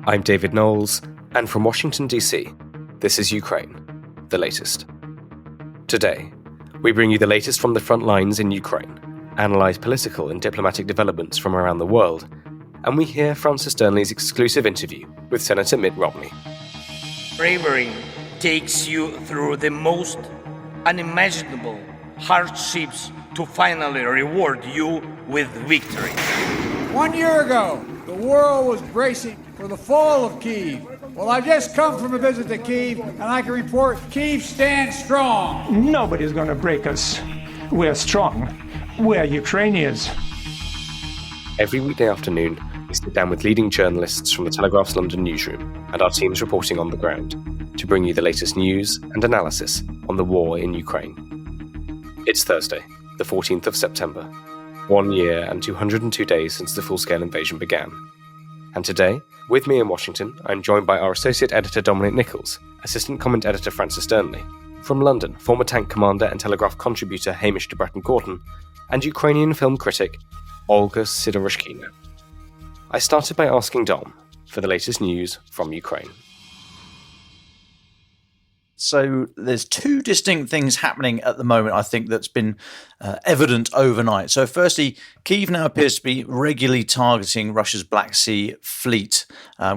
I'm David Knowles, and from Washington, D.C., this is Ukraine, the latest. Today, we bring you the latest from the front lines in Ukraine, analyse political and diplomatic developments from around the world, and we hear Francis Dearnley's exclusive interview with Senator Mitt Romney. Bravery takes you through the most unimaginable hardships to finally reward you with victory. 1 year ago, the world was bracing for the fall of Kyiv. Well, I've just come from a visit to Kyiv, and I can report Kyiv stands strong. Nobody's going to break us. We're strong. We're Ukrainians. Every weekday afternoon, we sit down with leading journalists from the Telegraph's London newsroom and our teams reporting on the ground to bring you the latest news and analysis on the war in Ukraine. It's Thursday, the 14th of September, 1 year and 202 days since the full-scale invasion began. And today, with me in Washington, I'm joined by our Associate Editor Dominic Nichols, Assistant Comment Editor Francis Dearnley, from London, former tank commander and Telegraph contributor Hamish de Bretton-Gorton, and Ukrainian film critic Olga Sidoroshkina. I started by asking Dom for the latest news from Ukraine. So there's two distinct things happening at the moment, I think, that's been evident overnight. So firstly, Kyiv now appears to be regularly targeting Russia's Black Sea fleet.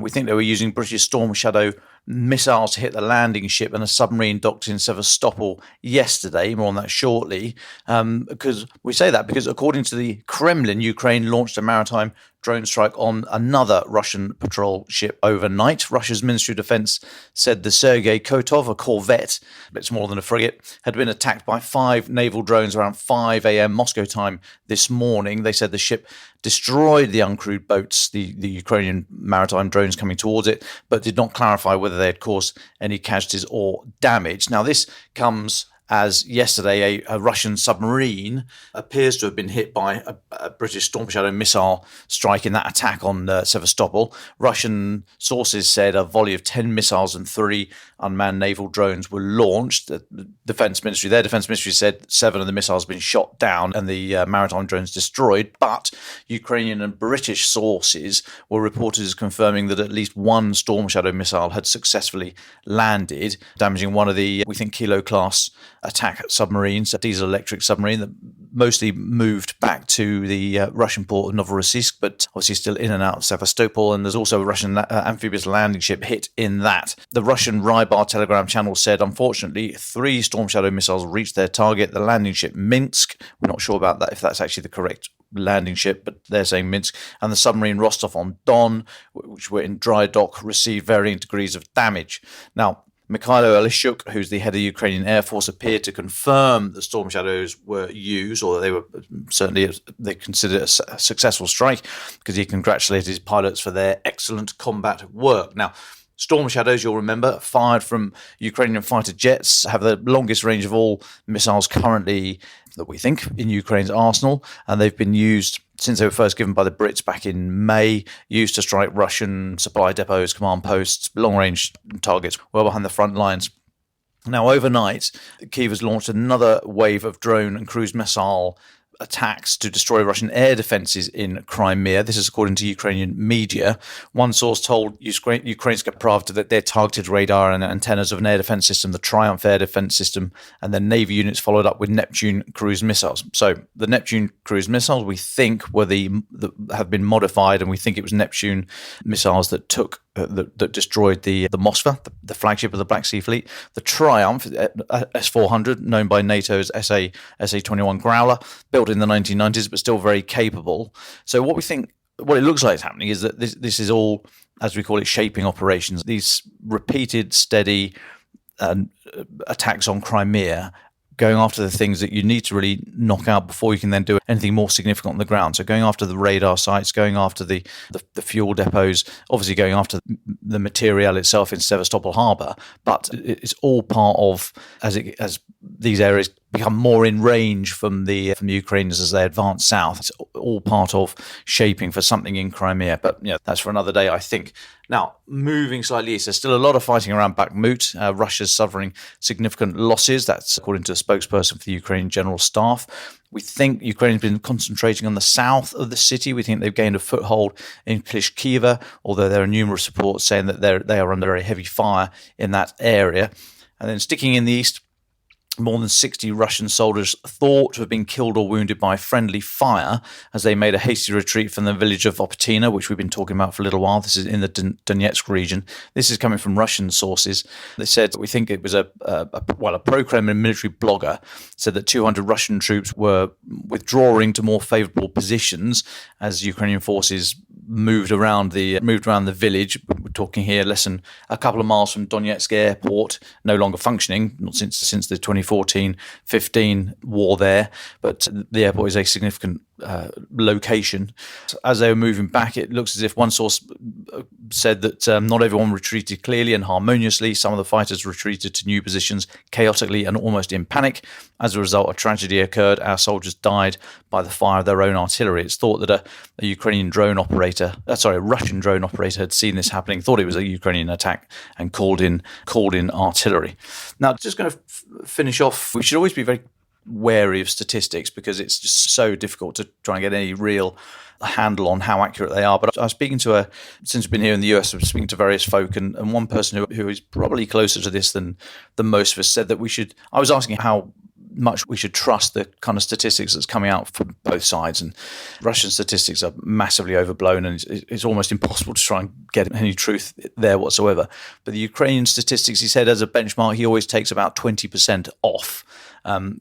We think they were using British Storm Shadow missiles to hit the landing ship and a submarine docked in Sevastopol yesterday. More on that shortly. Because we say that because according to the Kremlin, Ukraine launched a maritime drone strike on another Russian patrol ship overnight. Russia's Ministry of Defense said the Sergei Kotov, a corvette, but it's more than a frigate, had been attacked by 5 naval drones around 5 a.m. Moscow time this morning. They said the ship destroyed the uncrewed boats, the Ukrainian maritime drones coming towards it, but did not clarify whether they had caused any casualties or damage. Now, this comes as yesterday a Russian submarine appears to have been hit by a British Storm Shadow missile strike in that attack on Sevastopol. Russian sources said a volley of 10 missiles and 3 unmanned naval drones were launched. Their defense ministry said 7 of the missiles have been shot down and the maritime drones destroyed. But Ukrainian and British sources were reported as confirming that at least 1 Storm Shadow missile had successfully landed, damaging one of the, we think, Kilo-class attack submarines, a diesel-electric submarine that mostly moved back to the Russian port of Novorossiysk, but obviously still in and out of Sevastopol. And there's also a Russian amphibious landing ship hit in that. The Russian Rybar Telegram channel said, unfortunately, 3 Storm Shadow missiles reached their target, the landing ship Minsk. We're not sure about that, if that's actually the correct landing ship, but they're saying Minsk, and the submarine Rostov-on-Don, which were in dry dock, received varying degrees of damage. Now, Mikhailo Oleshchuk, who's the head of the Ukrainian Air Force, appeared to confirm that Storm Shadows were used, or they were certainly, they considered it a successful strike, because he congratulated his pilots for their excellent combat work. Now, Storm Shadows, you'll remember, fired from Ukrainian fighter jets, have the longest range of all missiles currently, that we think, in Ukraine's arsenal, and they've been used since they were first given by the Brits back in May, used to strike Russian supply depots, command posts, long-range targets well behind the front lines. Now, overnight, Kyiv has launched another wave of drone and cruise missile attacks to destroy Russian air defences in Crimea. This is according to Ukrainian media. One source told Ukrainska Pravda that their targeted radar and antennas of an air defence system, the Triumph air defence system, and their Navy units followed up with Neptune cruise missiles. So the Neptune cruise missiles, we think, were have been modified, and we think it was Neptune missiles that took that destroyed the Moskva, the flagship of the Black Sea Fleet. The Triumph S-400, known by NATO's SA-21 Growler, built in the 1990s, but still very capable. So what it looks like is happening is that this is all, as we call it, shaping operations. These repeated, steady attacks on Crimea, going after the things that you need to really knock out before you can then do anything more significant on the ground. So going after the radar sites, going after the fuel depots, obviously going after the material itself in Sevastopol harbour. But it's all part of, as these areas become more in range from the Ukrainians as they advance south. It's all part of shaping for something in Crimea, but that's for another day, I think. Now, moving slightly east, there's still a lot of fighting around Bakhmut. Russia's suffering significant losses. That's according to a spokesperson for the Ukrainian General Staff. We think Ukraine's been concentrating on the south of the city. We think they've gained a foothold in Klishchiva, although there are numerous reports saying that they are under very heavy fire in that area. And then sticking in the east, more than 60 Russian soldiers thought to have been killed or wounded by friendly fire as they made a hasty retreat from the village of Opetina, which we've been talking about for a little while. This is in the Donetsk region. This is coming from Russian sources. They said, we think it was a pro-Kremlin military blogger said that 200 Russian troops were withdrawing to more favourable positions as Ukrainian forces moved around the village. We're talking here less than a couple of miles from Donetsk airport, no longer functioning, not since the 2014-15 war there, but the airport is a significant location. As they were moving back, it looks as if one source said that not everyone retreated clearly and harmoniously. Some of the fighters retreated to new positions chaotically and almost in panic. As a result, a tragedy occurred. Our soldiers died by the fire of their own artillery. It's thought that a Russian drone operator had seen this happening, thought it was a Ukrainian attack, and called in artillery. Now, just going to finish off, we should always be very wary of statistics because it's just so difficult to try and get any real handle on how accurate they are. But I was speaking to since we've been here in the US, I've been speaking to various folk, and one person who is probably closer to this than most of us said that I was asking how much we should trust the kind of statistics that's coming out from both sides, and Russian statistics are massively overblown, and it's almost impossible to try and get any truth there whatsoever. But the Ukrainian statistics, he said, as a benchmark, he always takes about 20% off.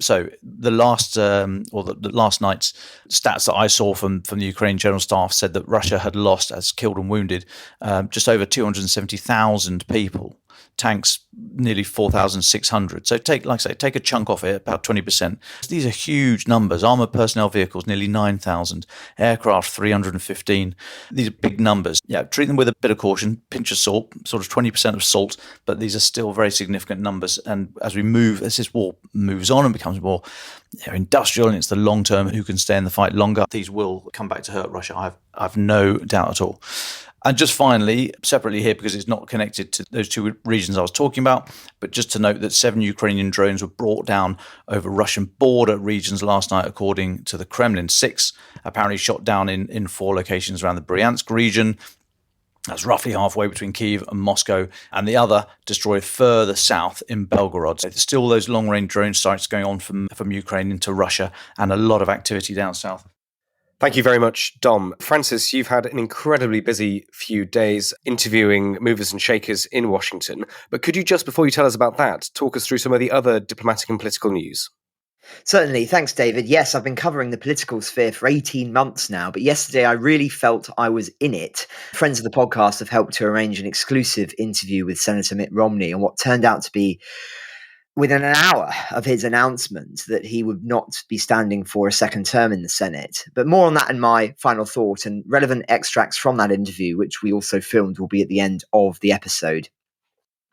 So the last night's stats that I saw from the Ukrainian General Staff said that Russia had lost, as killed and wounded, just over 270,000 people. Tanks nearly 4,600. So take a chunk off it, about 20%. These are huge numbers. Armoured personnel vehicles, nearly 9,000. Aircraft, 315. These are big numbers. Yeah, treat them with a bit of caution, pinch of salt, sort of 20% of salt, but these are still very significant numbers. And as this war moves on and becomes more industrial, and it's the long term, who can stay in the fight longer, these will come back to hurt Russia. I've no doubt at all. And just finally, separately here, because it's not connected to those two regions I was talking about, but just to note that 7 Ukrainian drones were brought down over Russian border regions last night, according to the Kremlin. 6 apparently shot down in 4 locations around the Bryansk region. That's roughly halfway between Kyiv and Moscow, and the other destroyed further south in Belgorod. So there's still those long-range drone strikes going on from Ukraine into Russia, and a lot of activity down south. Thank you very much, Dom. Francis, you've had an incredibly busy few days interviewing movers and shakers in Washington, but could you, just before you tell us about that, talk us through some of the other diplomatic and political news? Certainly. Thanks, David. Yes, I've been covering the political sphere for 18 months now, but yesterday I really felt I was in it. Friends of the podcast have helped to arrange an exclusive interview with Senator Mitt Romney on what turned out to be within an hour of his announcement that he would not be standing for a second term in the Senate. But more on that in my final thought, and relevant extracts from that interview, which we also filmed, will be at the end of the episode.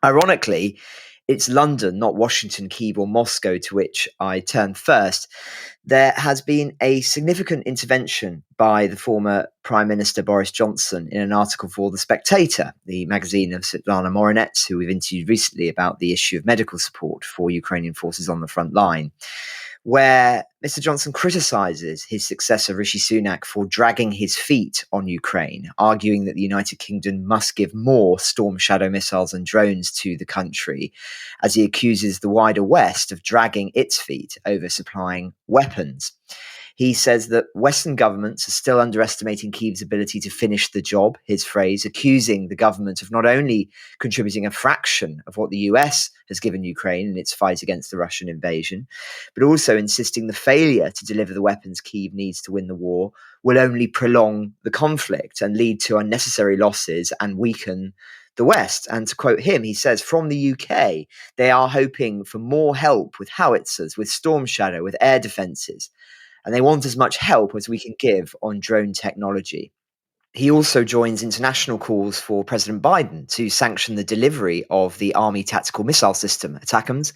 Ironically, it's London, not Washington, Kyiv or Moscow, to which I turn first. There has been a significant intervention by the former Prime Minister Boris Johnson in an article for The Spectator, the magazine of Svetlana Morinets, who we've interviewed recently about the issue of medical support for Ukrainian forces on the front line, where Mr. Johnson criticises his successor Rishi Sunak for dragging his feet on Ukraine, arguing that the United Kingdom must give more Storm Shadow missiles and drones to the country, as he accuses the wider West of dragging its feet over supplying weapons. He says that Western governments are still underestimating Kyiv's ability to finish the job, his phrase, accusing the government of not only contributing a fraction of what the US has given Ukraine in its fight against the Russian invasion, but also insisting the failure to deliver the weapons Kyiv needs to win the war will only prolong the conflict and lead to unnecessary losses and weaken the West. And to quote him, he says, from the UK, they are hoping for more help with howitzers, with Storm Shadow, with air defences. And they want as much help as we can give on drone technology. He also joins international calls for President Biden to sanction the delivery of the Army tactical missile system, ATACMS,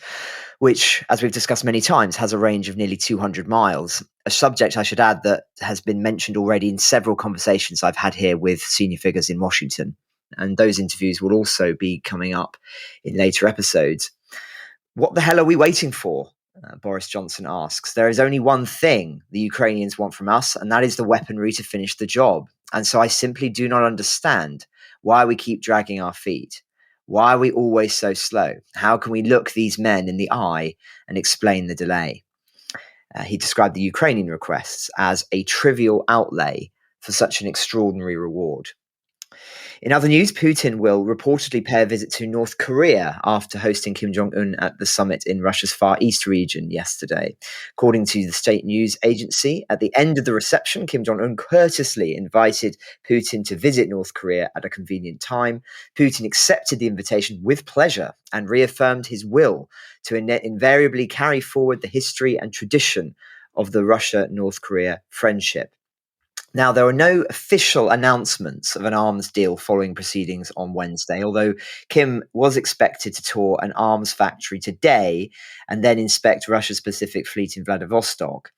which, as we've discussed many times, has a range of nearly 200 miles. A subject, I should add, that has been mentioned already in several conversations I've had here with senior figures in Washington. And those interviews will also be coming up in later episodes. What the hell are we waiting for? Boris Johnson asks. There is only one thing the Ukrainians want from us, and that is the weaponry to finish the job. And so I simply do not understand why we keep dragging our feet. Why are we always so slow? How can we look these men in the eye and explain the delay? He described the Ukrainian requests as a trivial outlay for such an extraordinary reward. In other news, Putin will reportedly pay a visit to North Korea after hosting Kim Jong-un at the summit in Russia's Far East region yesterday. According to the state news agency, at the end of the reception, Kim Jong-un courteously invited Putin to visit North Korea at a convenient time. Putin accepted the invitation with pleasure and reaffirmed his will to invariably carry forward the history and tradition of the Russia-North Korea friendship. Now, there were no official announcements of an arms deal following proceedings on Wednesday, although Kim was expected to tour an arms factory today and then inspect Russia's Pacific Fleet in Vladivostok.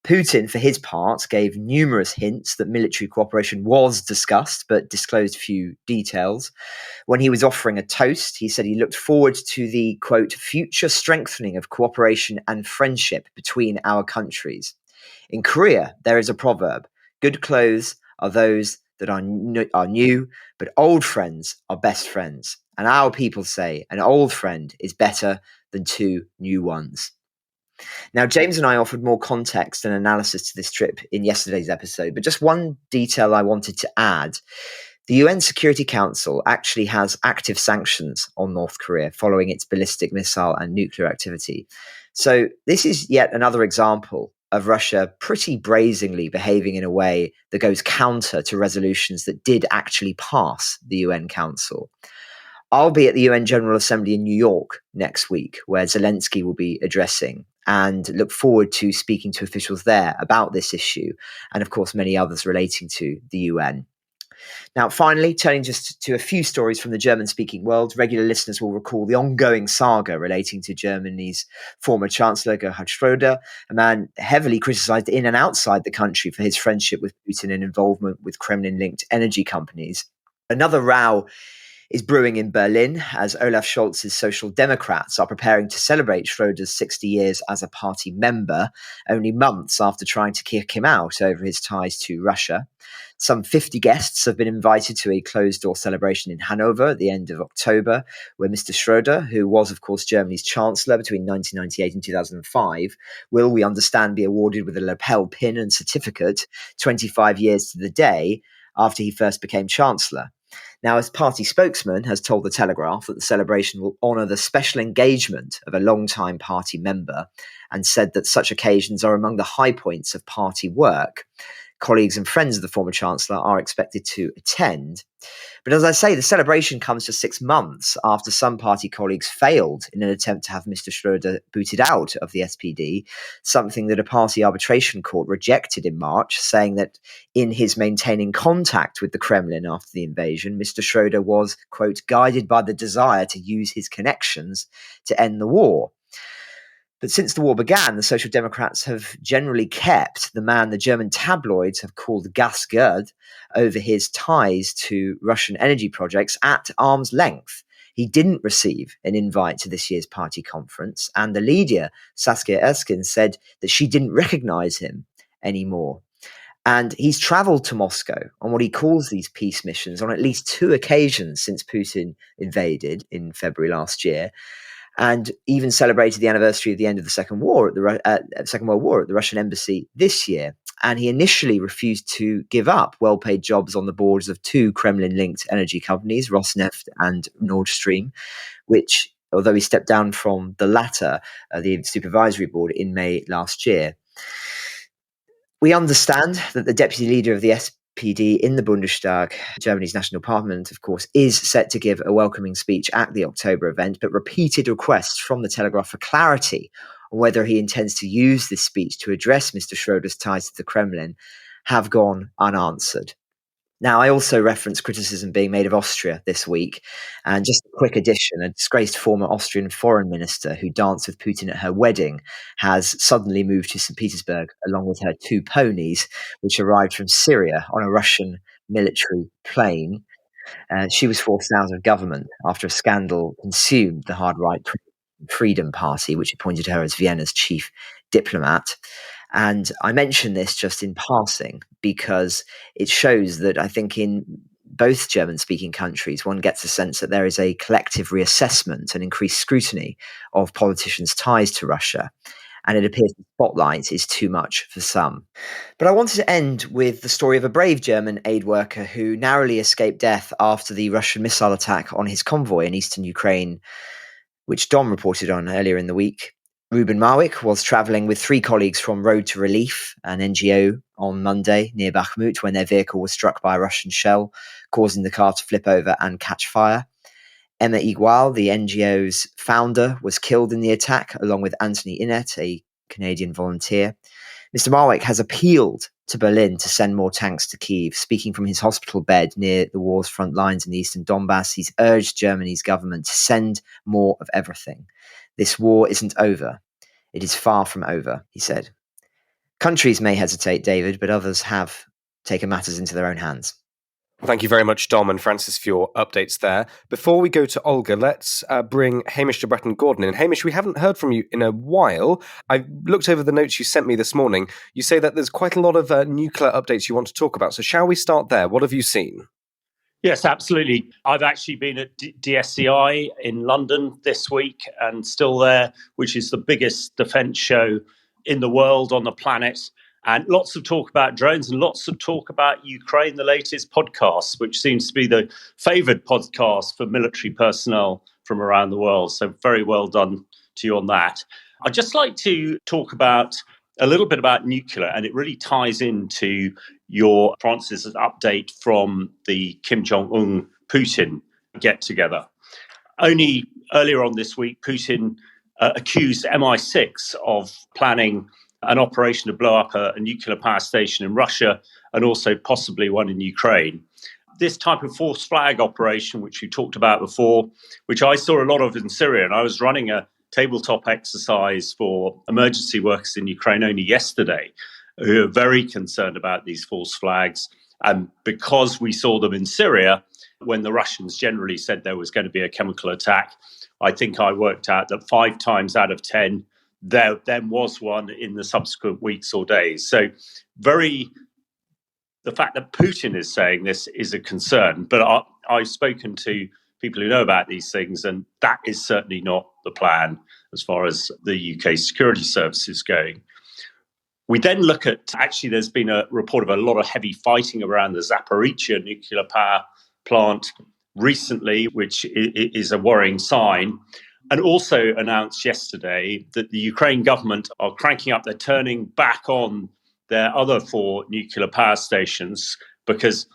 Putin, for his part, gave numerous hints that military cooperation was discussed, but disclosed few details. When he was offering a toast, he said he looked forward to the, quote, future strengthening of cooperation and friendship between our countries. In Korea, there is a proverb: good clothes are those that are new, but old friends are best friends. And our people say an old friend is better than two new ones. Now, James and I offered more context and analysis to this trip in yesterday's episode, but just one detail I wanted to add. The UN Security Council actually has active sanctions on North Korea following its ballistic missile and nuclear activity. So this is yet another example of Russia pretty brazenly behaving in a way that goes counter to resolutions that did actually pass the UN Council. I'll be at the UN General Assembly in New York next week, where Zelensky will be addressing, and look forward to speaking to officials there about this issue, and of course many others relating to the UN. Now, finally, turning just to a few stories from the German-speaking world, regular listeners will recall the ongoing saga relating to Germany's former Chancellor Gerhard Schröder, a man heavily criticized in and outside the country for his friendship with Putin and involvement with Kremlin-linked energy companies. Another row is brewing in Berlin as Olaf Scholz's Social Democrats are preparing to celebrate Schröder's 60 years as a party member, only months after trying to kick him out over his ties to Russia. Some 50 guests have been invited to a closed-door celebration in Hanover at the end of October, where Mr. Schröder, who was, of course, Germany's chancellor between 1998 and 2005, will, we understand, be awarded with a lapel pin and certificate 25 years to the day after he first became chancellor. Now, his party spokesman has told The Telegraph that the celebration will honour the special engagement of a long-time party member and said that such occasions are among the high points of party work. Colleagues and friends of the former Chancellor are expected to attend. But as I say, the celebration comes just 6 months after some party colleagues failed in an attempt to have Mr. Schröder booted out of the SPD, something that a party arbitration court rejected in March, saying that in his maintaining contact with the Kremlin after the invasion, Mr. Schröder was, quote, guided by the desire to use his connections to end the war. But since the war began, the Social Democrats have generally kept the man the German tabloids have called Gasgerd over his ties to Russian energy projects at arm's length. He didn't receive an invite to this year's party conference, and the leader, Saskia Erskine, said that she didn't recognize him anymore. And he's traveled to Moscow on what he calls these peace missions on at least 2 occasions since Putin invaded in February last year, and even celebrated the anniversary of the end of the Second World War at the Russian embassy this year. And he initially refused to give up well-paid jobs on the boards of 2 Kremlin-linked energy companies, Rosneft and Nord Stream, which, although he stepped down from the latter, the supervisory board, in May last year. We understand that the deputy leader of the SPD in the Bundestag, Germany's national parliament, of course, is set to give a welcoming speech at the October event, but repeated requests from the Telegraph for clarity on whether he intends to use this speech to address Mr. Schröder's ties to the Kremlin have gone unanswered. Now, I also referenced criticism being made of Austria this week. And just a quick addition, a disgraced former Austrian foreign minister who danced with Putin at her wedding has suddenly moved to St. Petersburg along with her 2 ponies, which arrived from Syria on a Russian military plane. She was forced out of government after a scandal consumed the hard-right Freedom Party, which appointed her as Vienna's chief diplomat. And I mention this just in passing because it shows that I think in both German-speaking countries, one gets a sense that there is a collective reassessment and increased scrutiny of politicians' ties to Russia. And it appears the spotlight is too much for some. But I wanted to end with the story of a brave German aid worker who narrowly escaped death after the Russian missile attack on his convoy in eastern Ukraine, which Dom reported on earlier in the week. Ruben Marwick was travelling with 3 colleagues from Road to Relief, an NGO, on Monday near Bakhmut when their vehicle was struck by a Russian shell, causing the car to flip over and catch fire. Emma Igual, the NGO's founder, was killed in the attack, along with Anthony Innett, a Canadian volunteer. Mr. Marwick has appealed to Berlin to send more tanks to Kyiv. Speaking from his hospital bed near the war's front lines in the eastern Donbass, he's urged Germany's government to send more of everything. This war isn't over. It is far from over, he said. Countries may hesitate, David, but others have taken matters into their own hands. Well, thank you very much, Dom and Francis, for your updates there. Before we go to Olga, let's bring Hamish de Bretton-Gordon in. Hamish, we haven't heard from you in a while. I looked over the notes you sent me this morning. You say that there's quite a lot of nuclear updates you want to talk about. So shall we start there? What have you seen? Yes, absolutely. I've actually been at DSCI in London this week and still there, which is the biggest defence show in the world, on the planet. And lots of talk about drones and lots of talk about Ukraine, the latest podcast, which seems to be the favoured podcast for military personnel from around the world. So very well done to you on that. I'd just like to talk about a little bit about nuclear, and it really ties into your Francis' update from the Kim Jong-un Putin get-together. Only earlier on this week, Putin accused MI6 of planning an operation to blow up a nuclear power station in Russia and also possibly one in Ukraine. This type of false flag operation, which we talked about before, which I saw a lot of in Syria, and I was running a tabletop exercise for emergency workers in Ukraine only yesterday, who are very concerned about these false flags. And because we saw them in Syria, when the Russians generally said there was going to be a chemical attack, I think I worked out that 5 times out of 10, there then was one in the subsequent weeks or days. So the fact that Putin is saying this is a concern, but I've spoken to people who know about these things, and that is certainly not the plan as far as the UK security service is going. We then look at, actually, there's been a report of a lot of heavy fighting around the Zaporizhzhia nuclear power plant recently, which is a worrying sign. And also announced yesterday that the Ukraine government are cranking up, they're turning back on their other 4 nuclear power stations because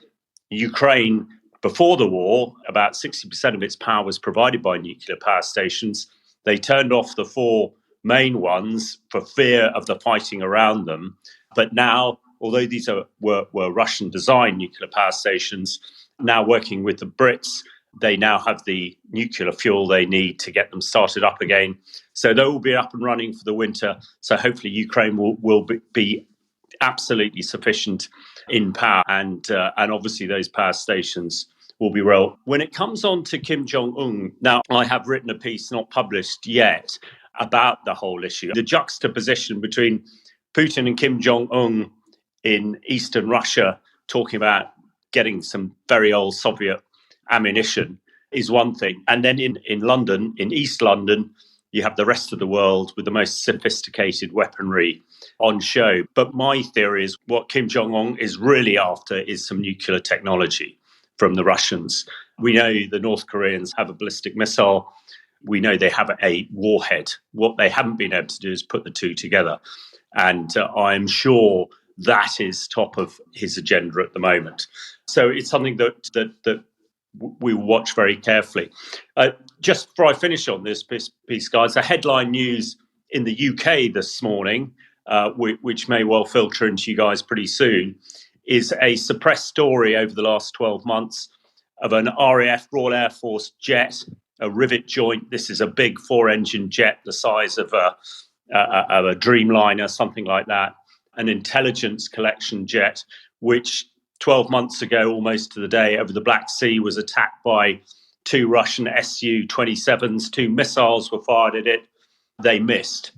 Ukraine, before the war, about 60% of its power was provided by nuclear power stations. They turned off the 4 main ones for fear of the fighting around them. But now, although these were Russian-designed nuclear power stations, now working with the Brits, they now have the nuclear fuel they need to get them started up again. So they will be up and running for the winter. So hopefully Ukraine will be absolutely sufficient in power. And obviously those power stations will be real. When it comes on to Kim Jong-un, now I have written a piece not published yet about the whole issue. The juxtaposition between Putin and Kim Jong-un in eastern Russia talking about getting some very old Soviet ammunition is one thing. And then in London, in East London, you have the rest of the world with the most sophisticated weaponry on show. But my theory is what Kim Jong-un is really after is some nuclear technology from the Russians. We know the North Koreans have a ballistic missile. We know they have a warhead. What they haven't been able to do is put the two together. And I'm sure that is top of his agenda at the moment. So it's something that we watch very carefully. Just before I finish on this piece, guys, the headline news in the UK this morning, which may well filter into you guys pretty soon, is a suppressed story over the last 12 months of an RAF, Royal Air Force jet, a rivet joint. This is a big 4-engine jet the size of a Dreamliner, something like that, an intelligence collection jet, which 12 months ago, almost to the day, over the Black Sea, was attacked by 2 Russian Su-27s. 2 missiles were fired at it. They missed.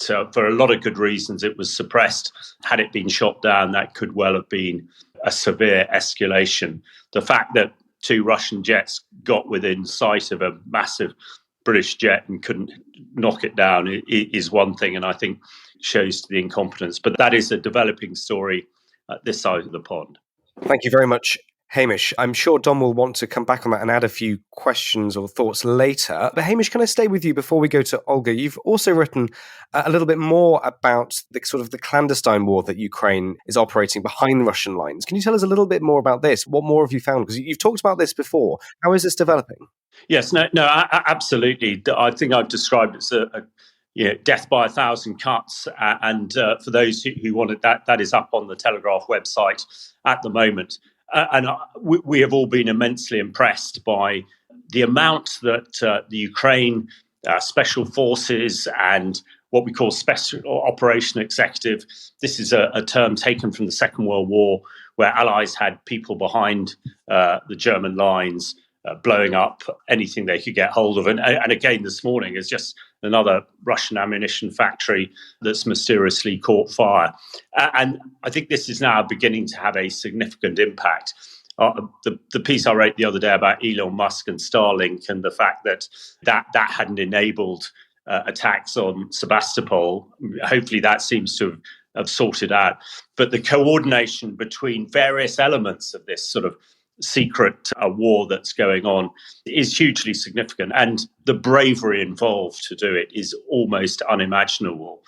For a lot of good reasons, it was suppressed. Had it been shot down, that could well have been a severe escalation. The fact that 2 Russian jets got within sight of a massive British jet and couldn't knock it down is one thing, and I think shows the incompetence. But that is a developing story at this side of the pond. Thank you very much, Hamish. I'm sure Dom will want to come back on that and add a few questions or thoughts later. But Hamish, can I stay with you before we go to Olga? You've also written a little bit more about the sort of the clandestine war that Ukraine is operating behind Russian lines. Can you tell us a little bit more about this? What more have you found? Because you've talked about this before. How is this developing? Yes, absolutely. I think I've described it as death by 1,000 cuts. And for those who wanted that is up on the Telegraph website at the moment. And we have all been immensely impressed by the amount that the Ukraine special forces and what we call special operation executive. This is a term taken from the Second World War, where Allies had people behind the German lines blowing up anything they could get hold of. And again, this morning is just another Russian ammunition factory that's mysteriously caught fire. And I think this is now beginning to have a significant impact. The piece I wrote the other day about Elon Musk and Starlink and the fact that hadn't enabled attacks on Sebastopol, hopefully that seems to have sorted out. But the coordination between various elements of this sort of secret war that's going on is hugely significant, and the bravery involved to do it is almost unimaginable.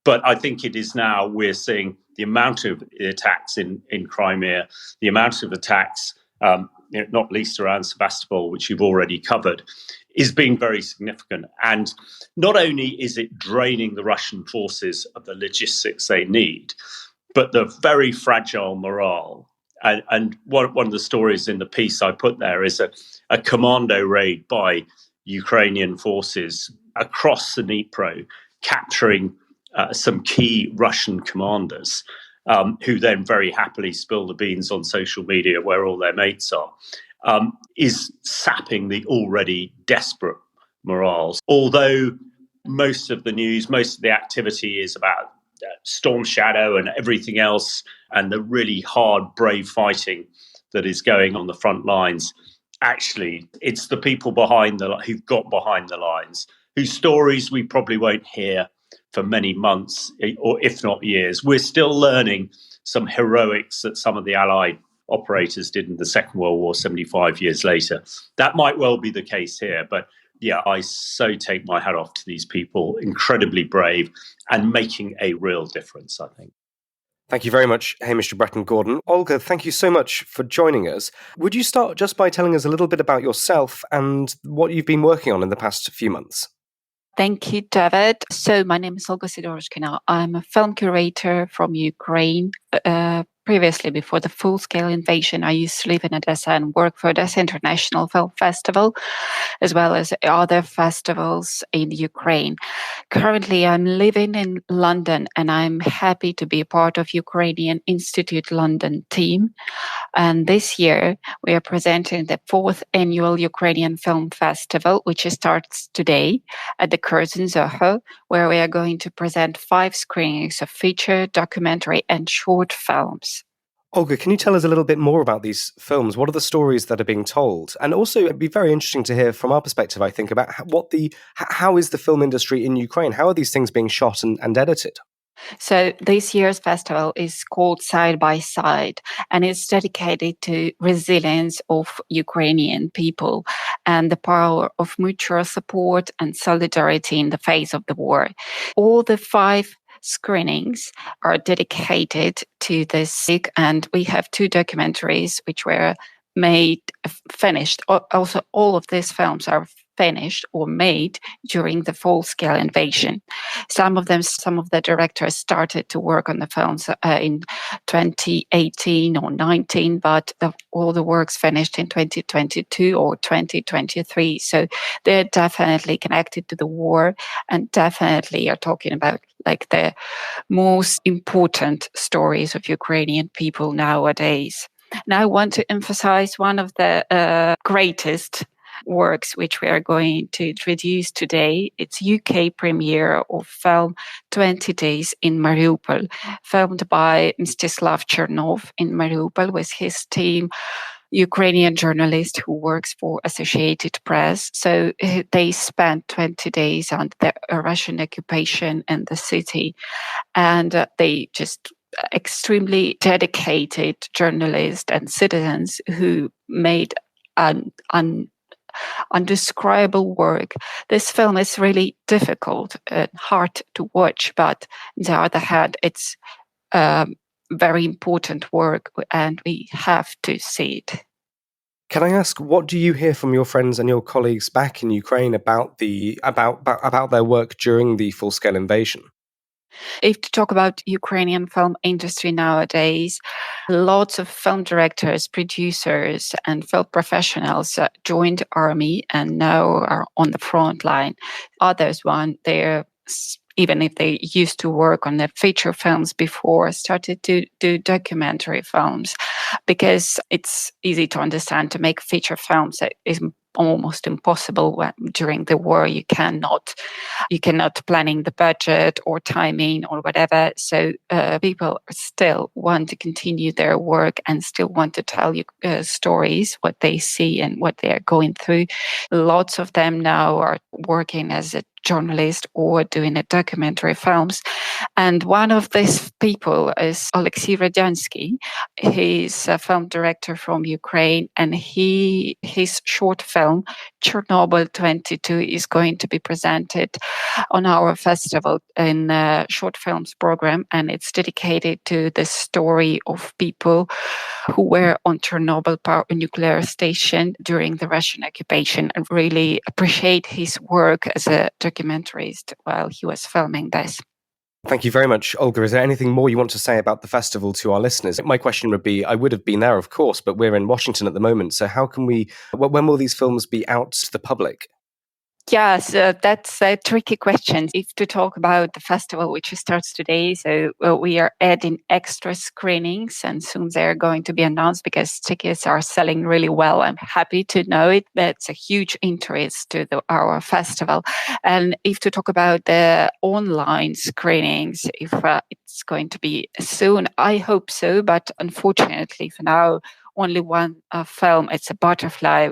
But I think it is now we're seeing the amount of attacks in Crimea, the amount of attacks, not least around Sebastopol, which you've already covered, is being very significant. And not only is it draining the Russian forces of the logistics they need, but the very fragile morale. And one of the stories in the piece I put there is a commando raid by Ukrainian forces across the Dnipro, capturing some key Russian commanders, who then very happily spill the beans on social media where all their mates are, is sapping the already desperate morals. Although most of the news, most of the activity is about Storm Shadow and everything else, and the really hard, brave fighting that is going on the front lines. Actually, it's the people who've got behind the lines, whose stories we probably won't hear for many months, or if not years. We're still learning some heroics that some of the Allied operators did in the Second World War 75 years later. That might well be the case here, but yeah, I so take my hat off to these people, incredibly brave and making a real difference, I think. Thank you very much, Hamish de Bretton-Gordon. Olga, thank you so much for joining us. Would you start just by telling us a little bit about yourself and what you've been working on in the past few months? Thank you, David. So my name is Olga Sidoroshkina. I'm a film curator from Ukraine. Previously, before the full-scale invasion, I used to live in Odessa and work for Odessa International Film Festival, as well as other festivals in Ukraine. Currently, I'm living in London, and I'm happy to be a part of Ukrainian Institute London team. And this year, we are presenting the 4th annual Ukrainian Film Festival, which starts today at the Curzon Soho, where we are going to present 5 screenings of feature, documentary, and short films. Olga, can you tell us a little bit more about these films? What are the stories that are being told? And also, it'd be very interesting to hear from our perspective, I think, about how is the film industry in Ukraine? How are these things being shot and edited? So this year's festival is called Side by Side, and it's dedicated to resilience of Ukrainian people and the power of mutual support and solidarity in the face of the war. All the 5 screenings are dedicated to this, and we have 2 documentaries which were finished. Also, all of these films are finished or made during the full-scale invasion. Some of the directors started to work on the films in 2018 or 19, but all the works finished in 2022 or 2023. So they're definitely connected to the war and definitely are talking about like the most important stories of Ukrainian people nowadays. Now I want to emphasize one of the greatest works which we are going to introduce today. It's UK premiere of film 20 Days in Mariupol, filmed by Mstislav Chernov in Mariupol with his team, Ukrainian journalist who works for Associated Press. So they spent 20 days under the Russian occupation in the city, and they just extremely dedicated journalists and citizens who made an undescribable work. This film is really difficult and hard to watch, but on the other hand, it's very important work and we have to see it. Can I ask, what do you hear from your friends and your colleagues back in Ukraine about their work during the full-scale invasion? If to talk about Ukrainian film industry nowadays, lots of film directors, producers, and film professionals joined army and now are on the front line. Others, even if they used to work on the feature films before, started to do documentary films, because it's easy to understand to make feature films is almost impossible when during the war you cannot planning the budget or timing or whatever. So people still want to continue their work and still want to tell you stories, what they see and what they are going through. Lots of them now are working as a journalist or doing a documentary films. And one of these people is Alexei Radyansky. He's a film director from Ukraine, and his short film, Chernobyl 22, is going to be presented on our festival in the short films program, and it's dedicated to the story of people who were on Chernobyl nuclear station during the Russian occupation, and really appreciate his work as a documentarist while he was filming this. Thank you very much, Olga. Is there anything more you want to say about the festival to our listeners? My question would be, I would have been there, of course, but we're in Washington at the moment. So when will these films be out to the public? Yes, that's a tricky question. If to talk about the festival, which starts today, so we are adding extra screenings and soon they're going to be announced because tickets are selling really well. I'm happy to know it. That's a huge interest to our festival. And if to talk about the online screenings, if it's going to be soon, I hope so. But unfortunately for now, only one film. It's a Butterfly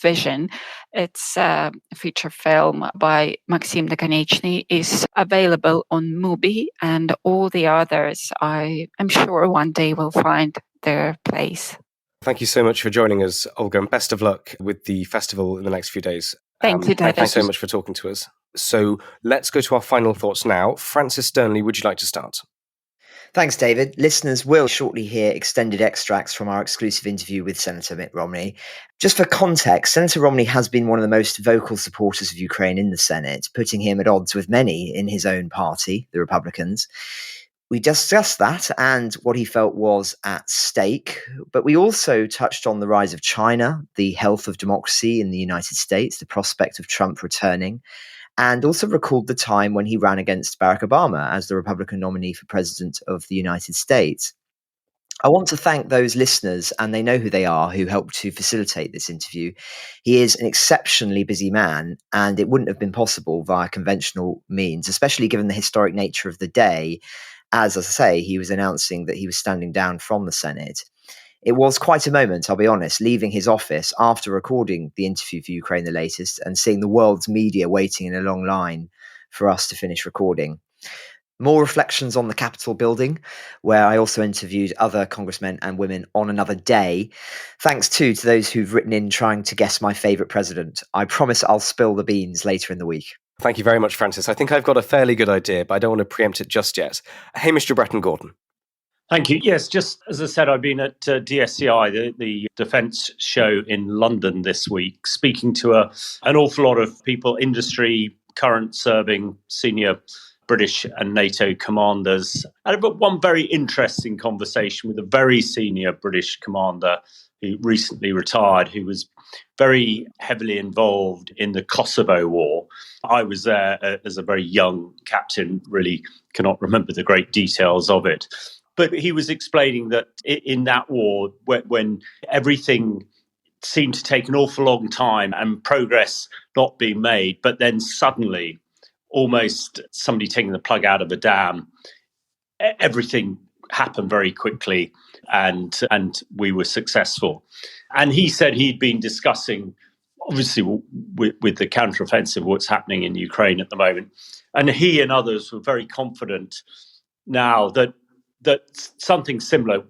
Vision. It's a feature film by Maxim Nakoniechny, is available on Mubi, and all the others, I'm sure one day will find their place. Thank you so much for joining us, Olga, and best of luck with the festival in the next few days. Thank you, David. Thanks so much for talking to us. So let's go to our final thoughts now. Francis Dearnley, would you like to start? Thanks, David. Listeners will shortly hear extended extracts from our exclusive interview with Senator Mitt Romney. Just for context, Senator Romney has been one of the most vocal supporters of Ukraine in the Senate, putting him at odds with many in his own party, the Republicans. We discussed that and what he felt was at stake, but we also touched on the rise of China, the health of democracy in the United States, the prospect of Trump returning, and also recalled the time when he ran against Barack Obama as the Republican nominee for president of the United States. I want to thank those listeners, and they know who they are, who helped to facilitate this interview. He is an exceptionally busy man, and it wouldn't have been possible via conventional means, especially given the historic nature of the day. As I say, he was announcing that he was standing down from the Senate. It was quite a moment, I'll be honest, leaving his office after recording the interview for Ukraine the Latest and seeing the world's media waiting in a long line for us to finish recording. More reflections on the Capitol building, where I also interviewed other congressmen and women on another day. Thanks too to those who've written in trying to guess my favourite president. I promise I'll spill the beans later in the week. Thank you very much, Francis. I think I've got a fairly good idea, but I don't want to preempt it just yet. Hamish de Bretton Gordon. Thank you. Yes, just as I said, I've been at DSCI, the defence show in London this week, speaking to an awful lot of people, industry, current serving senior British and NATO commanders. I had one very interesting conversation with a very senior British commander who recently retired, who was very heavily involved in the Kosovo War. I was there as a very young captain, really cannot remember the great details of it. But he was explaining that in that war, when everything seemed to take an awful long time and progress not being made, but then suddenly, almost somebody taking the plug out of a dam, everything happened very quickly and we were successful. And he said he'd been discussing, obviously, with the counteroffensive, what's happening in Ukraine at the moment. And he and others were very confident now that something similar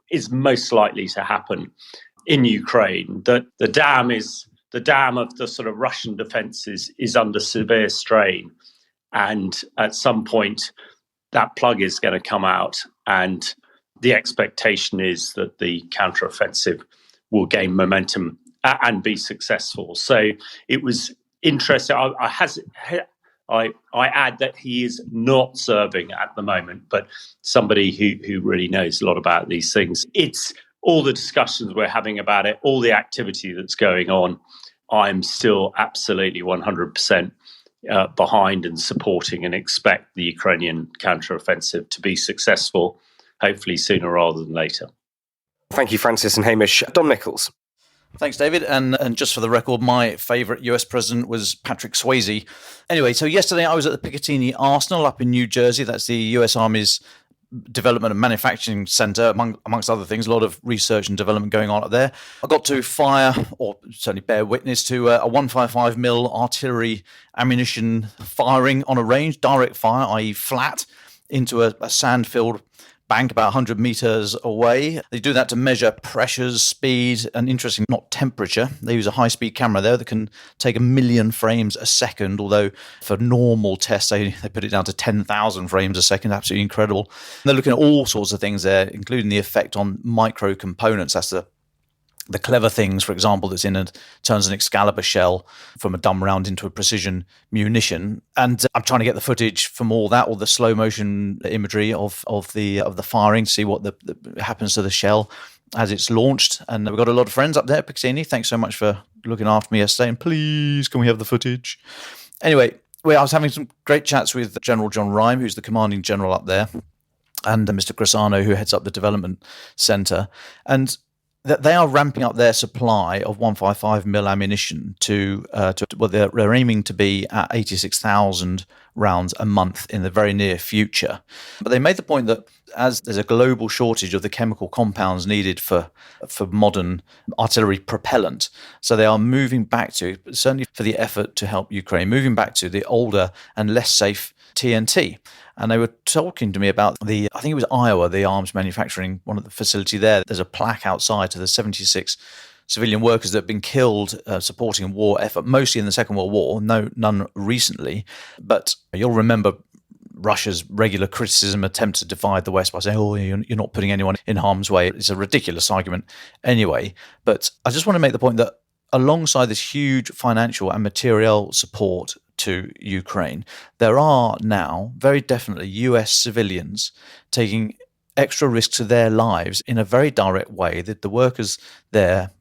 is most likely to happen in Ukraine, that the dam of the sort of Russian defences is under severe strain. And at some point, that plug is going to come out. And the expectation is that the counteroffensive will gain momentum and be successful. So it was interesting. I add that he is not serving at the moment, but somebody who really knows a lot about these things. It's all the discussions we're having about it, all the activity that's going on. I'm still absolutely 100% behind and supporting and expect the Ukrainian counteroffensive to be successful, hopefully sooner rather than later. Thank you, Francis and Hamish. Dom Nichols. Thanks, David. And just for the record, my favourite US president was Patrick Swayze. Anyway, so yesterday I was at the Picatinny Arsenal up in New Jersey. That's the US Army's development and manufacturing centre, amongst other things. A lot of research and development going on up there. I got to fire, or certainly bear witness to, a 155mm artillery ammunition firing on a range, direct fire, i.e. flat, into a sand-filled bank about 100 metres away. They do that to measure pressures, speed, and interesting, not temperature. They use a high-speed camera there that can take 1 million frames a second, although for normal tests, they put it down to 10,000 frames a second. Absolutely incredible. And they're looking at all sorts of things there, including the effect on micro components. That's the clever things, for example, that's turns an Excalibur shell from a dumb round into a precision munition. And I'm trying to get the footage from all that, all the slow motion imagery of the firing, to see what happens to the shell as it's launched. And we've got a lot of friends up there at Picatinny. Thanks so much for looking after me yesterday. And please, can we have the footage? Anyway, I was having some great chats with General John Rhyme, who's the commanding general up there, and Mr. Grisano, who heads up the development centre. And that they are ramping up their supply of 155mm ammunition to what they're aiming to be at 86,000 rounds a month in the very near future. But they made the point that as there's a global shortage of the chemical compounds needed for modern artillery propellant, so they are moving back to, certainly for the effort to help Ukraine, moving back to the older and less safe TNT. And they were talking to me about I think it was Iowa, the arms manufacturing, one of the facility there. There's a plaque outside to the 76 civilian workers that have been killed supporting a war effort, mostly in the Second World War, none recently. But you'll remember Russia's regular criticism, attempt to divide the West by saying, oh, you're not putting anyone in harm's way. It's a ridiculous argument anyway. But I just want to make the point that alongside this huge financial and material support to Ukraine, there are now very definitely US civilians taking extra risks to their lives in a very direct way, that the workers there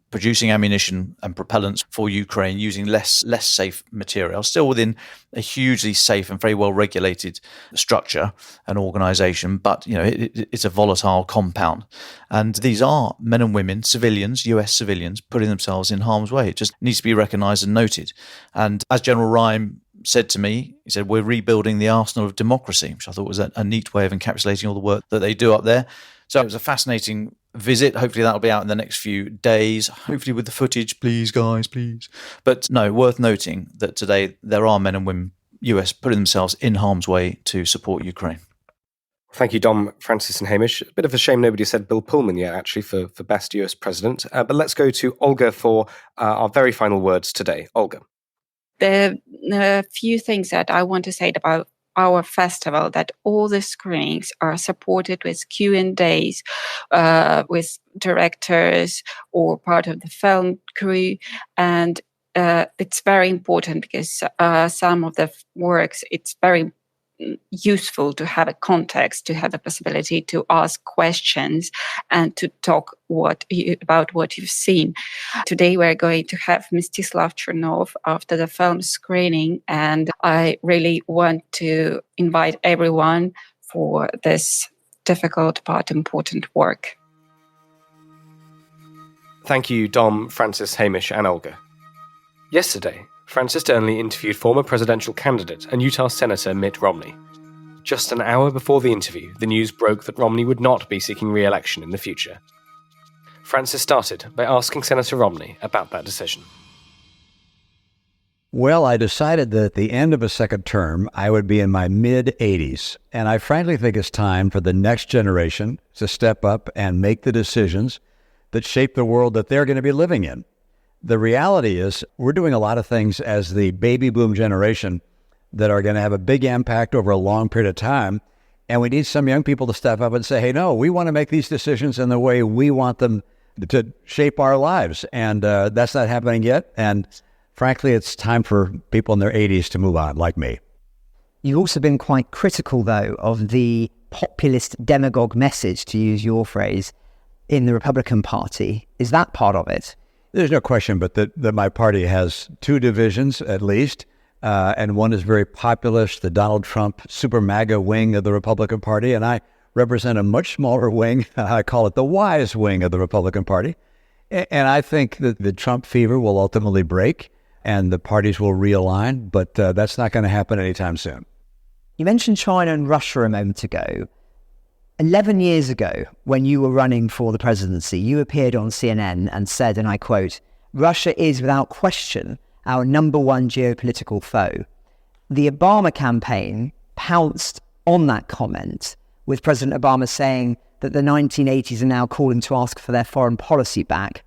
producing ammunition and propellants for Ukraine using less safe material, still within a hugely safe and very well regulated structure and organization, but it's a volatile compound. And these are men and women, civilians, US civilians, putting themselves in harm's way. It just needs to be recognized and noted. And as General Rhyme said to me, he said, we're rebuilding the arsenal of democracy, which I thought was a neat way of encapsulating all the work that they do up there. So it was a fascinating visit. Hopefully that'll be out in the next few days, hopefully with the footage, please guys, please. But no, worth noting that today there are men and women, US, putting themselves in harm's way to support Ukraine. Thank you, Dom, Francis and Hamish. A bit of a shame nobody said Bill Pullman yet, actually, for best US president. But let's go to Olga for our very final words today. Olga. There are a few things that I want to say about our festival that all the screenings are supported with Q&As with directors or part of the film crew. And it's very important because some of the works, it's very useful to have a context, to have the possibility to ask questions and to talk about what you've seen. Today we're going to have Mstislav Chernov after the film screening, and I really want to invite everyone for this difficult but important work. Thank you, Dom, Francis, Hamish and Olga. Yesterday, Francis Dearnley interviewed former presidential candidate and Utah Senator Mitt Romney. Just an hour before the interview, the news broke that Romney would not be seeking re-election in the future. Francis started by asking Senator Romney about that decision. Well, I decided that at the end of a second term, I would be in my mid-80s, and I frankly think it's time for the next generation to step up and make the decisions that shape the world that they're going to be living in. The reality is we're doing a lot of things as the baby boom generation that are going to have a big impact over a long period of time. And we need some young people to step up and say, hey, no, we want to make these decisions in the way we want them to shape our lives. And that's not happening yet. And frankly, it's time for people in their 80s to move on, like me. You've also been quite critical, though, of the populist demagogue message, to use your phrase, in the Republican Party. Is that part of it? There's no question but that my party has two divisions at least, and one is very populist, the Donald Trump super MAGA wing of the Republican Party, and I represent a much smaller wing. I call it the wise wing of the Republican Party. And I think that the Trump fever will ultimately break and the parties will realign, but that's not going to happen anytime soon. You mentioned China and Russia a moment ago. 11 years ago, when you were running for the presidency, you appeared on CNN and said, and I quote, "Russia is without question our number one geopolitical foe." The Obama campaign pounced on that comment, with President Obama saying that the 1980s are now calling to ask for their foreign policy back.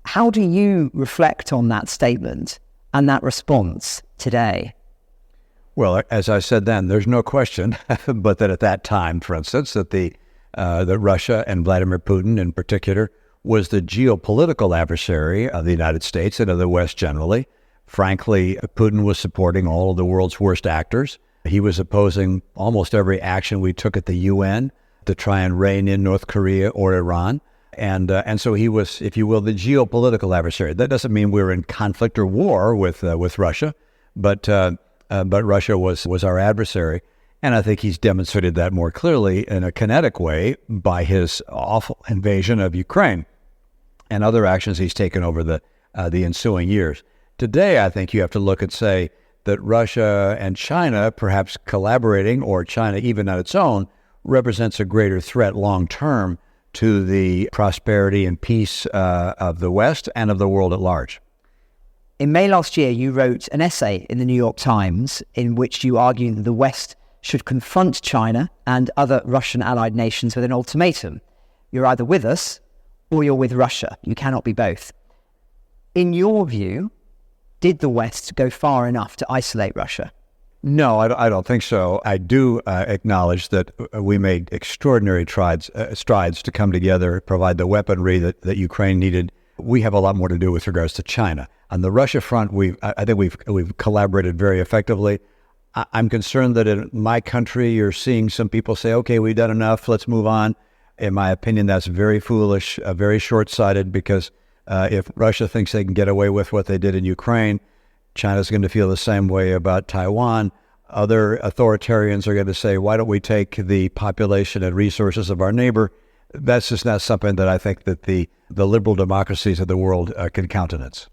How do you reflect on that statement and that response today? Well, as I said then, there's no question, but that at that time, for instance, that Russia and Vladimir Putin in particular was the geopolitical adversary of the United States and of the West generally. Frankly, Putin was supporting all of the world's worst actors. He was opposing almost every action we took at the UN to try and rein in North Korea or Iran. And so he was, if you will, the geopolitical adversary. That doesn't mean we were in conflict or war with Russia, but Russia was our adversary. And I think he's demonstrated that more clearly in a kinetic way by his awful invasion of Ukraine and other actions he's taken over the ensuing years. Today, I think you have to look and say that Russia and China, perhaps collaborating, or China even on its own, represents a greater threat long-term to the prosperity and peace of the West and of the world at large. In May last year, you wrote an essay in the New York Times in which you argued that the West should confront China and other Russian allied nations with an ultimatum. You're either with us or you're with Russia. You cannot be both. In your view, did the West go far enough to isolate Russia? No, I don't think so. I do acknowledge that we made extraordinary strides to come together, provide the weaponry that Ukraine needed. We have a lot more to do with regards to China. On the Russia front, I think we've collaborated very effectively. I'm concerned that in my country, you're seeing some people say, okay, we've done enough, let's move on. In my opinion, that's very foolish, very short-sighted, because if Russia thinks they can get away with what they did in Ukraine, China's going to feel the same way about Taiwan. Other authoritarians are going to say, why don't we take the population and resources of our neighbor? That's just not something that I think that the liberal democracies of the world can countenance.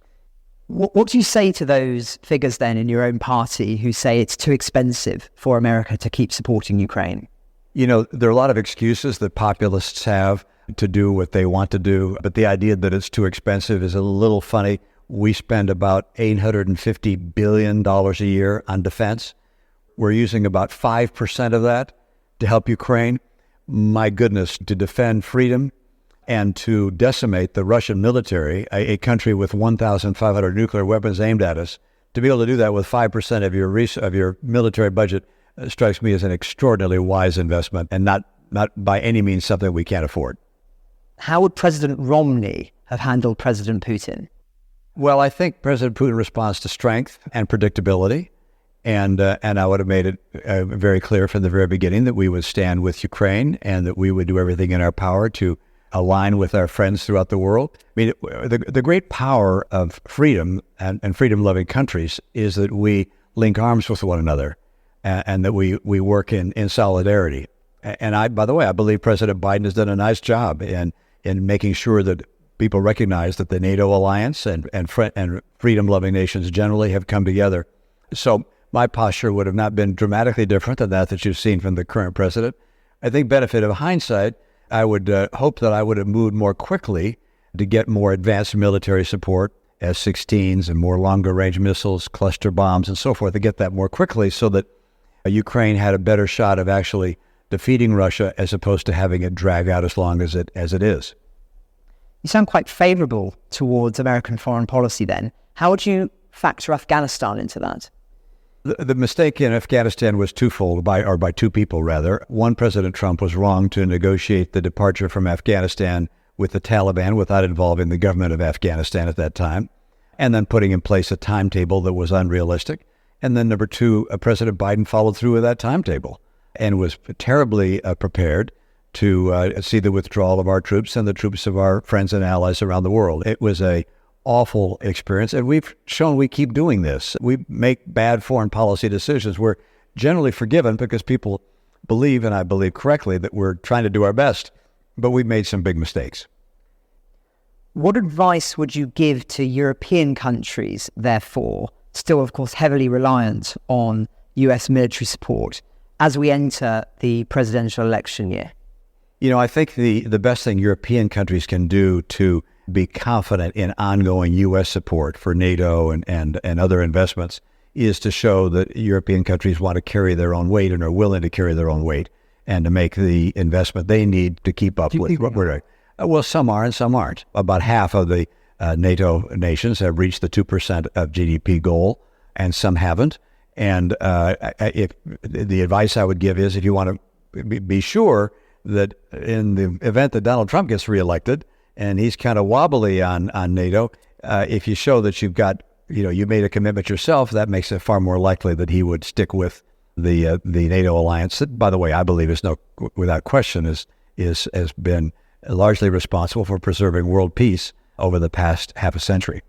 What do you say to those figures then in your own party who say it's too expensive for America to keep supporting Ukraine? You know, there are a lot of excuses that populists have to do what they want to do, but the idea that it's too expensive is a little funny. We spend about $850 billion a year on defense. We're using about 5% of that to help Ukraine. My goodness, to defend freedom and to decimate the Russian military, a country with 1,500 nuclear weapons aimed at us, to be able to do that with 5% of your military budget, strikes me as an extraordinarily wise investment and not by any means something we can't afford. How would President Romney have handled President Putin? Well, I think President Putin responds to strength and predictability. And I would have made it very clear from the very beginning that we would stand with Ukraine and that we would do everything in our power to align with our friends throughout the world. I mean, the great power of freedom and freedom-loving countries is that we link arms with one another and that we work in solidarity. And by the way, I believe President Biden has done a nice job in making sure that people recognize that the NATO alliance and freedom-loving nations generally have come together. So my posture would have not been dramatically different than that you've seen from the current president. I think benefit of hindsight, I would hope that I would have moved more quickly to get more advanced military support, S-16s and more longer-range missiles, cluster bombs, and so forth, to get that more quickly so that Ukraine had a better shot of actually defeating Russia as opposed to having it drag out as long as it is. You sound quite favorable towards American foreign policy then. How would you factor Afghanistan into that? The mistake in Afghanistan was twofold, by two people rather. One, President Trump was wrong to negotiate the departure from Afghanistan with the Taliban without involving the government of Afghanistan at that time, and then putting in place a timetable that was unrealistic. And then number two, President Biden followed through with that timetable and was terribly prepared to see the withdrawal of our troops and the troops of our friends and allies around the world. It was a awful experience, and we've shown we keep doing this. We make bad foreign policy decisions. We're generally forgiven because people believe, and I believe correctly, that we're trying to do our best, but we've made some big mistakes. What advice would you give to European countries, therefore, still, of course, heavily reliant on US military support as we enter the presidential election year? You know, I think the best thing European countries can do to be confident in ongoing U.S. support for NATO and other investments is to show that European countries want to carry their own weight and are willing to carry their own weight and to make the investment they need to keep up with what we're doing. Well, some are and some aren't. About half of the NATO nations have reached the 2% of GDP goal, and some haven't. And if the advice I would give is, if you want to be sure that in the event that Donald Trump gets reelected, and he's kind of wobbly on NATO, if you show that you've got, you made a commitment yourself, that makes it far more likely that he would stick with the NATO alliance. That, by the way, I believe is without question has been largely responsible for preserving world peace over the past half a century.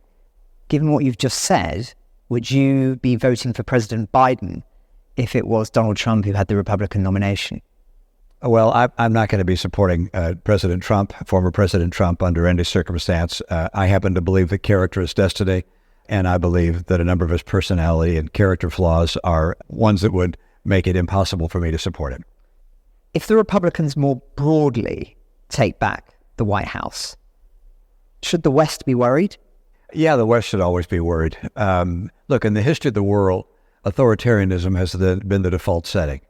Given what you've just said, would you be voting for President Biden if it was Donald Trump who had the Republican nomination? Well, I'm not going to be supporting President Trump, former President Trump, under any circumstance. I happen to believe that character is destiny, and I believe that a number of his personality and character flaws are ones that would make it impossible for me to support him. If the Republicans more broadly take back the White House, should the West be worried? Yeah, the West should always be worried. Look, in the history of the world, authoritarianism has been the default setting.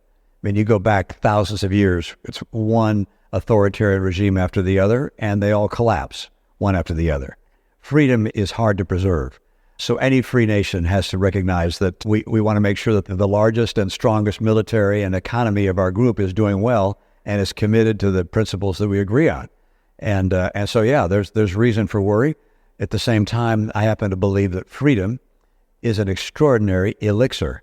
I mean, you go back thousands of years, it's one authoritarian regime after the other, and they all collapse one after the other. Freedom is hard to preserve. So any free nation has to recognize that we want to make sure that the largest and strongest military and economy of our group is doing well and is committed to the principles that we agree on. And so, yeah, there's reason for worry. At the same time, I happen to believe that freedom is an extraordinary elixir,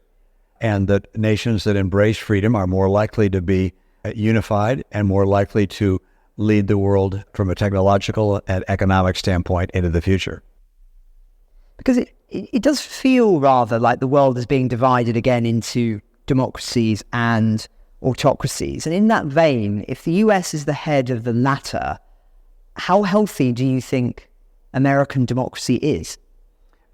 and that nations that embrace freedom are more likely to be unified and more likely to lead the world from a technological and economic standpoint into the future. Because it does feel rather like the world is being divided again into democracies and autocracies. And in that vein, if the US is the head of the latter, how healthy do you think American democracy is?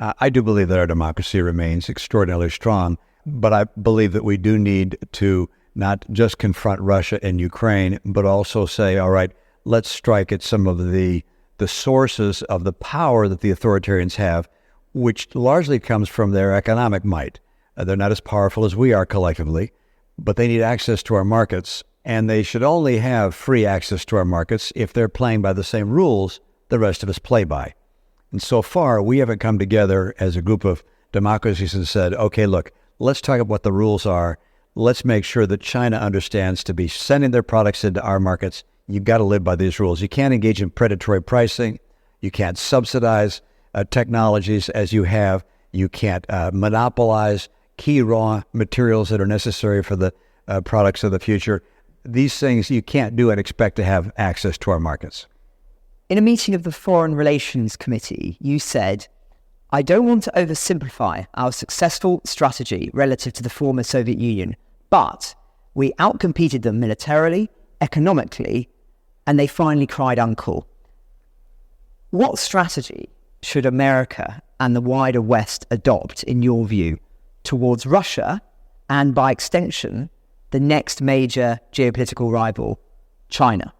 I do believe that our democracy remains extraordinarily strong, but I believe that we do need to not just confront Russia and Ukraine, but also say, all right, let's strike at some of the sources of the power that the authoritarians have, which largely comes from their economic might. They're not as powerful as we are collectively, but they need access to our markets, and they should only have free access to our markets if they're playing by the same rules the rest of us play by. And so far, we haven't come together as a group of democracies and said, okay, look, let's talk about what the rules are. let's make sure that China understands to be sending their products into our markets, you've got to live by these rules. You can't engage in predatory pricing. You can't subsidize technologies as you have. You can't monopolize key raw materials that are necessary for the products of the future. These things you can't do and expect to have access to our markets. In a meeting of the Foreign Relations Committee, you said, "I don't want to oversimplify our successful strategy relative to the former Soviet Union, but we outcompeted them militarily, economically, and they finally cried uncle." What strategy should America and the wider West adopt, in your view, towards Russia and, by extension, the next major geopolitical rival, China?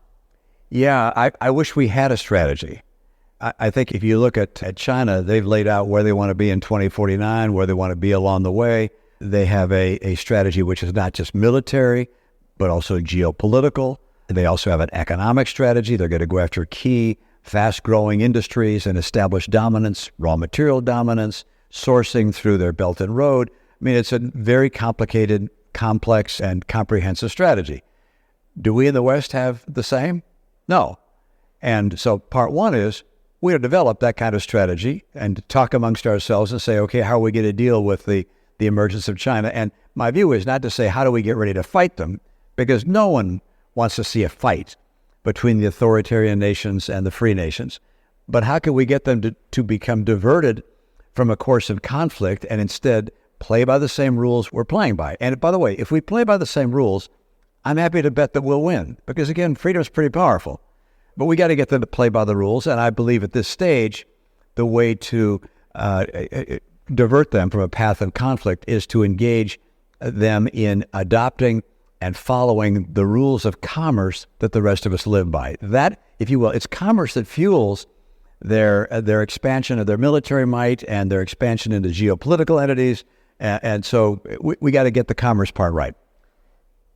Yeah, I wish we had a strategy. I think if you look at China, they've laid out where they want to be in 2049, where they want to be along the way. They have a strategy which is not just military, but also geopolitical. They also have an economic strategy. They're going to go after key, fast-growing industries and establish dominance, raw material dominance, sourcing through their Belt and Road. I mean, it's a very complicated, complex, and comprehensive strategy. Do we in the West have the same? No. And so part one is we have to develop that kind of strategy and talk amongst ourselves and say, okay, how are we going to deal with the emergence of China? And my view is not to say, how do we get ready to fight them? Because no one wants to see a fight between the authoritarian nations and the free nations. But how can we get them to become diverted from a course of conflict and instead play by the same rules we're playing by? And by the way, if we play by the same rules, I'm happy to bet that we'll win. Because again, freedom is pretty powerful. But we got to get them to play by the rules. And I believe at this stage, the way to divert them from a path of conflict is to engage them in adopting and following the rules of commerce that the rest of us live by. That, if you will, it's commerce that fuels their expansion of their military might and their expansion into geopolitical entities. And so we got to get the commerce part right.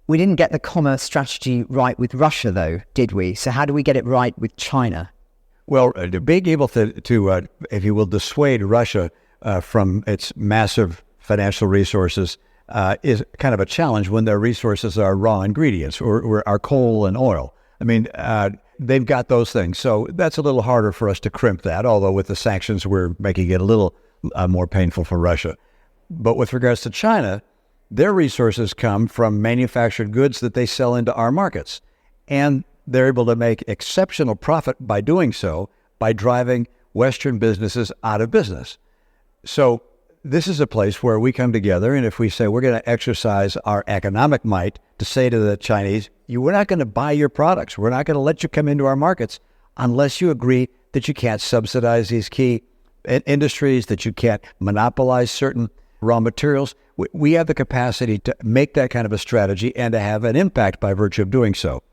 We didn't get the commerce strategy right with Russia, though, did we? So how do we get it right with China? Well, being able to if you will, dissuade Russia from its massive financial resources is kind of a challenge when their resources are raw ingredients or are coal and oil. I mean, they've got those things. So that's a little harder for us to crimp that, although with the sanctions, we're making it a little more painful for Russia. But with regards to China, their resources come from manufactured goods that they sell into our markets. And they're able to make exceptional profit by doing so, by driving Western businesses out of business. So this is a place where we come together, and if we say we're going to exercise our economic might to say to the Chinese, we're not going to buy your products. We're not going to let you come into our markets unless you agree that you can't subsidize these key industries, that you can't monopolize certain raw materials. We have the capacity to make that kind of a strategy and to have an impact by virtue of doing so.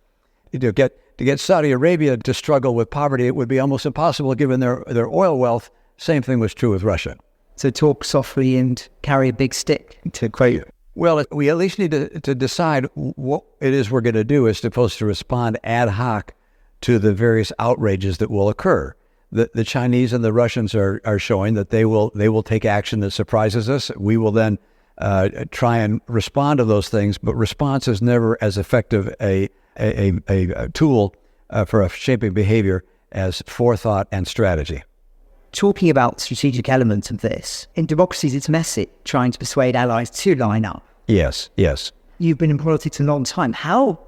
To get Saudi Arabia to struggle with poverty, it would be almost impossible given their oil wealth. Same thing was true with Russia. So talk softly and carry a big stick, to quote you. Well, we at least need to decide what it is we're going to do as opposed to respond ad hoc to the various outrages that will occur. The Chinese and the Russians are showing that they will take action that surprises us. We will then try and respond to those things, but response is never as effective a tool for shaping behavior as forethought and strategy. Talking about strategic elements of this, in democracies it's messy, trying to persuade allies to line up. Yes. You've been in politics a long time. How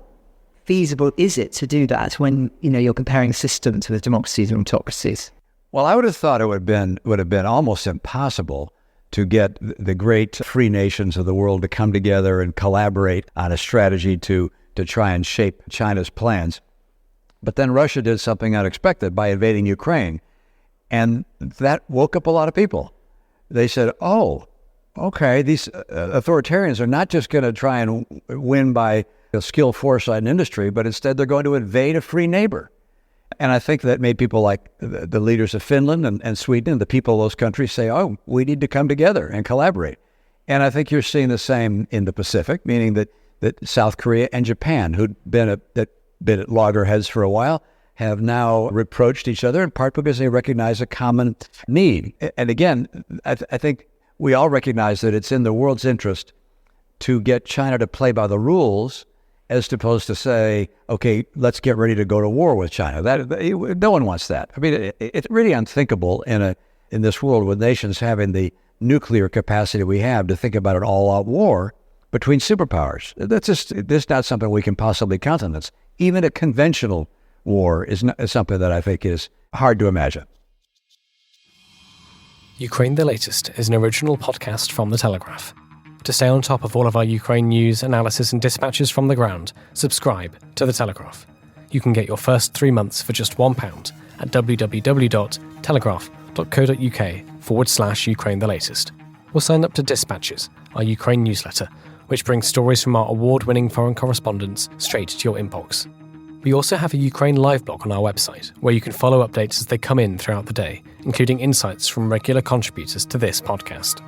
feasible is it to do that when you're comparing systems with democracies and autocracies? Well, I would have thought it would have been almost impossible to get the great free nations of the world to come together and collaborate on a strategy to try and shape China's plans. But then Russia did something unexpected by invading Ukraine. And that woke up a lot of people. They said, oh, okay, these authoritarians are not just going to try and win by skill, foresight, and industry, but instead they're going to invade a free neighbor. And I think that made people like the leaders of Finland and Sweden and the people of those countries say, oh, we need to come together and collaborate. And I think you're seeing the same in the Pacific, meaning that South Korea and Japan, who'd been at loggerheads for a while, have now reproached each other, in part because they recognize a common need. And again, I think we all recognize that it's in the world's interest to get China to play by the rules, as opposed to say, okay, let's get ready to go to war with China. No one wants that. I mean, it's really unthinkable in this world with nations having the nuclear capacity we have to think about an all-out war between superpowers. That's not something we can possibly countenance. Even a conventional war is something that I think is hard to imagine. Ukraine the Latest is an original podcast from The Telegraph. To stay on top of all of our Ukraine news, analysis and dispatches from the ground, subscribe to The Telegraph. You can get your first 3 months for just £1 at www.telegraph.co.uk/Ukraine the Latest. Or sign up to Dispatches, our Ukraine newsletter, which brings stories from our award-winning foreign correspondents straight to your inbox. We also have a Ukraine live blog on our website, where you can follow updates as they come in throughout the day, including insights from regular contributors to this podcast.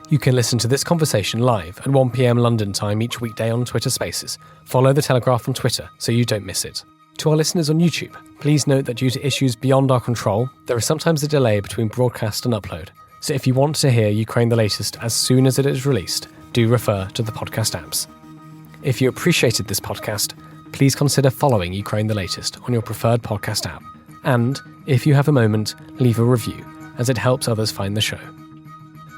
You can listen to this conversation live at 1 p.m. London time each weekday on Twitter Spaces. Follow The Telegraph on Twitter so you don't miss it. To our listeners on YouTube, please note that due to issues beyond our control, there is sometimes a delay between broadcast and upload. So if you want to hear Ukraine the Latest as soon as it is released, do refer to the podcast apps. If you appreciated this podcast, please consider following Ukraine the Latest on your preferred podcast app. And, if you have a moment, leave a review, as it helps others find the show.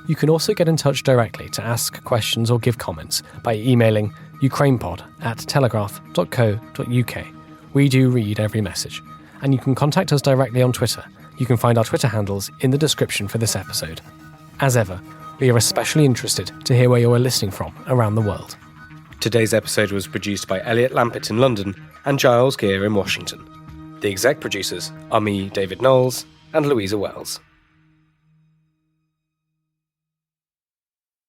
You can also get in touch directly to ask questions or give comments by emailing ukrainepod@telegraph.co.uk. We do read every message. And you can contact us directly on Twitter. You can find our Twitter handles in the description for this episode. As ever, we are especially interested to hear where you are listening from around the world. Today's episode was produced by Elliot Lampitt in London and Giles Gear in Washington. The exec producers are me, David Knowles, and Louisa Wells.